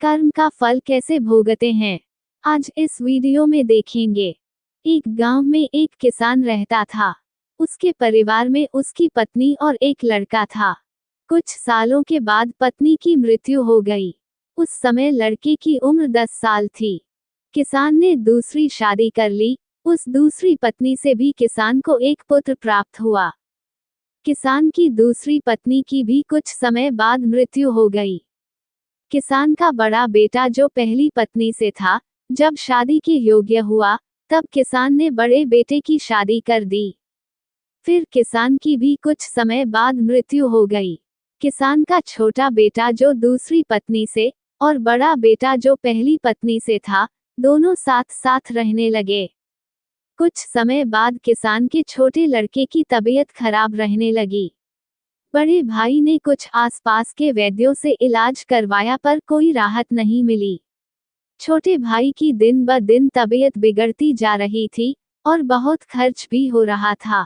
कर्म का फल कैसे भोगते हैं, आज इस वीडियो में देखेंगे। एक गांव में एक किसान रहता था। उसके परिवार में उसकी पत्नी और एक लड़का था। कुछ सालों के बाद पत्नी की मृत्यु हो गई। उस समय लड़के की उम्र 10 साल थी। किसान ने दूसरी शादी कर ली। उस दूसरी पत्नी से भी किसान को एक पुत्र प्राप्त हुआ। किसान की दूसरी पत्नी की भी कुछ समय बाद मृत्यु हो गई। किसान का बड़ा बेटा जो पहली पत्नी से था, जब शादी के योग्य हुआ, तब किसान ने बड़े बेटे की शादी कर दी। फिर किसान की भी कुछ समय बाद मृत्यु हो गई। किसान का छोटा बेटा जो दूसरी पत्नी से और बड़ा बेटा जो पहली पत्नी से था, दोनों साथ साथ रहने लगे। कुछ समय बाद किसान के छोटे लड़के की तबीयत खराब रहने लगी। बड़े भाई ने कुछ आसपास के वैद्यों से इलाज करवाया पर कोई राहत नहीं मिली। छोटे भाई की दिन ब दिन तबीयत बिगड़ती जा रही थी और बहुत खर्च भी हो रहा था।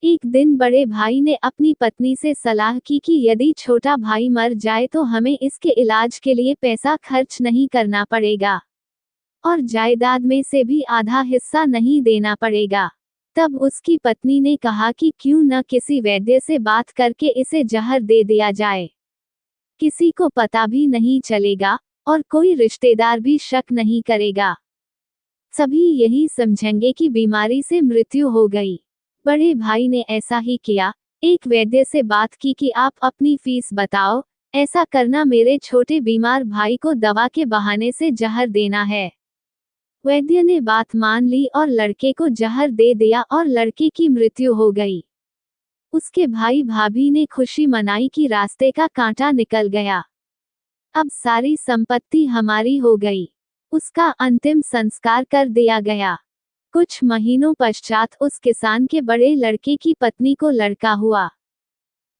एक दिन बड़े भाई ने अपनी पत्नी से सलाह की कि यदि छोटा भाई मर जाए तो हमें इसके इलाज के लिए पैसा खर्च नहीं करना पड़ेगा और जायदाद में से भी आधा हिस्सा नहीं देना पड़ेगा। तब उसकी पत्नी ने कहा कि क्यों न किसी वैद्य से बात करके इसे जहर दे दिया जाए। किसी को पता भी नहीं चलेगा और कोई रिश्तेदार भी शक नहीं करेगा। सभी यही समझेंगे कि बीमारी से मृत्यु हो गई। बड़े भाई ने ऐसा ही किया। एक वैद्य से बात की कि आप अपनी फीस बताओ, ऐसा करना मेरे छोटे बीमार भाई को दवा के बहाने से जहर देना है। वैद्य ने बात मान ली और लड़के को जहर दे दिया और लड़के की मृत्यु हो गई। उसके भाई भाभी ने खुशी मनाई कि रास्ते का कांटा निकल गया। अब सारी संपत्ति हमारी हो गई। उसका अंतिम संस्कार कर दिया गया। कुछ महीनों पश्चात उस किसान के बड़े लड़के की पत्नी को लड़का हुआ।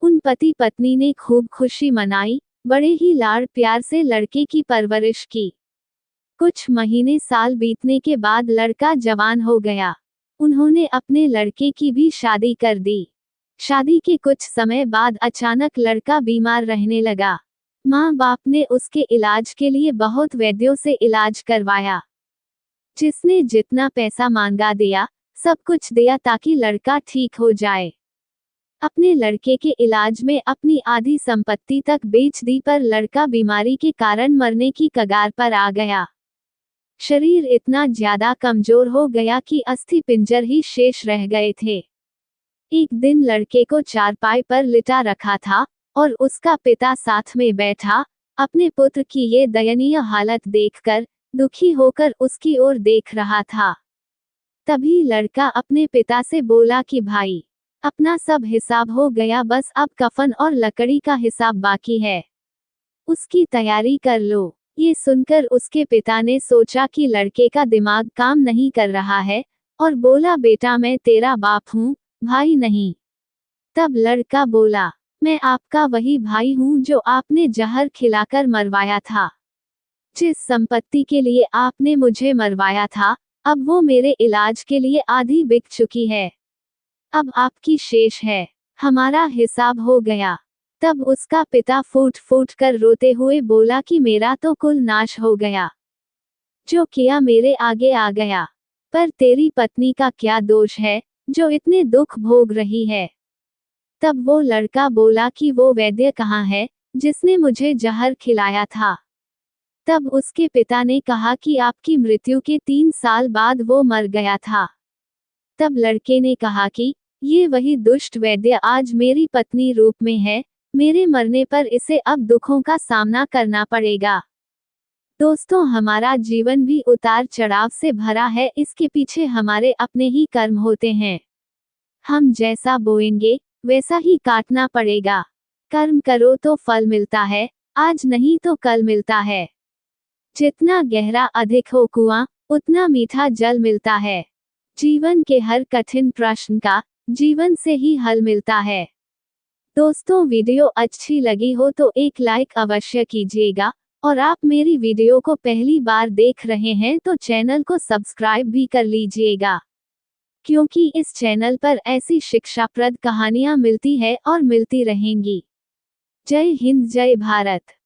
उन पति पत्नी ने खूब खुशी मनाई, बड़े ही लाड़ प्यार से लड़के की परवरिश की। कुछ महीने साल बीतने के बाद लड़का जवान हो गया। उन्होंने अपने लड़के की भी शादी कर दी। शादी के कुछ समय बाद अचानक लड़का बीमार रहने लगा। माँ बाप ने उसके इलाज के लिए बहुत वैद्यों से इलाज करवाया। जिसने जितना पैसा मांगा दिया, सब कुछ दिया ताकि लड़का ठीक हो जाए। अपने लड़के के इलाज में अपनी आधी संपत्ति तक बेच दी पर लड़का बीमारी के कारण मरने की कगार पर आ गया। शरीर इतना ज्यादा कमजोर हो गया कि अस्थि पिंजर ही शेष रह गए थे। एक दिन लड़के को चारपाई पर लिटा रखा था और उसका पिता साथ में बैठा। अपने पुत्र की ये दयनीय हालत देखकर दुखी होकर उसकी ओर देख रहा था। तभी लड़का अपने पिता से बोला कि भाई, अपना सब हिसाब हो गया, बस अब कफन और लकड़ी का हिसाब बाकी है, उसकी तैयारी कर लो। ये सुनकर उसके पिता ने सोचा कि लड़के का दिमाग काम नहीं कर रहा है और बोला, बेटा मैं तेरा बाप हूँ, भाई नहीं। तब लड़का बोला, मैं आपका वही भाई हूँ जो आपने जहर खिलाकर मरवाया था। जिस संपत्ति के लिए आपने मुझे मरवाया था, अब वो मेरे इलाज के लिए आधी बिक चुकी है। अब आपकी शेष है, हमारा हिसाब हो गया। तब उसका पिता फूट फूट कर रोते हुए बोला कि मेरा तो कुल नाश हो गया, जो किया मेरे आगे आ गया। पर तेरी पत्नी का क्या दोष है जो इतने दुख भोग रही है। तब वो लड़का बोला कि वो वैद्य कहाँ है जिसने मुझे जहर खिलाया था। तब उसके पिता ने कहा कि आपकी मृत्यु के 3 साल बाद वो मर गया था। तब लड़के ने कहा कि ये वही दुष्ट वैद्य आज मेरी पत्नी रूप में है, मेरे मरने पर इसे अब दुखों का सामना करना पड़ेगा। दोस्तों, हमारा जीवन भी उतार चढ़ाव से भरा है, इसके पीछे हमारे अपने ही कर्म होते हैं। हम जैसा बोएंगे वैसा ही काटना पड़ेगा। कर्म करो तो फल मिलता है, आज नहीं तो कल मिलता है। जितना गहरा अधिक हो कुआं, उतना मीठा जल मिलता है। जीवन के हर कठिन प्रश्न का जीवन से ही हल मिलता है। दोस्तों, वीडियो अच्छी लगी हो तो एक लाइक अवश्य कीजिएगा और आप मेरी वीडियो को पहली बार देख रहे हैं तो चैनल को सब्सक्राइब भी कर लीजिएगा, क्योंकि इस चैनल पर ऐसी शिक्षाप्रद कहानियां मिलती है और मिलती रहेंगी। जय हिंद, जय भारत।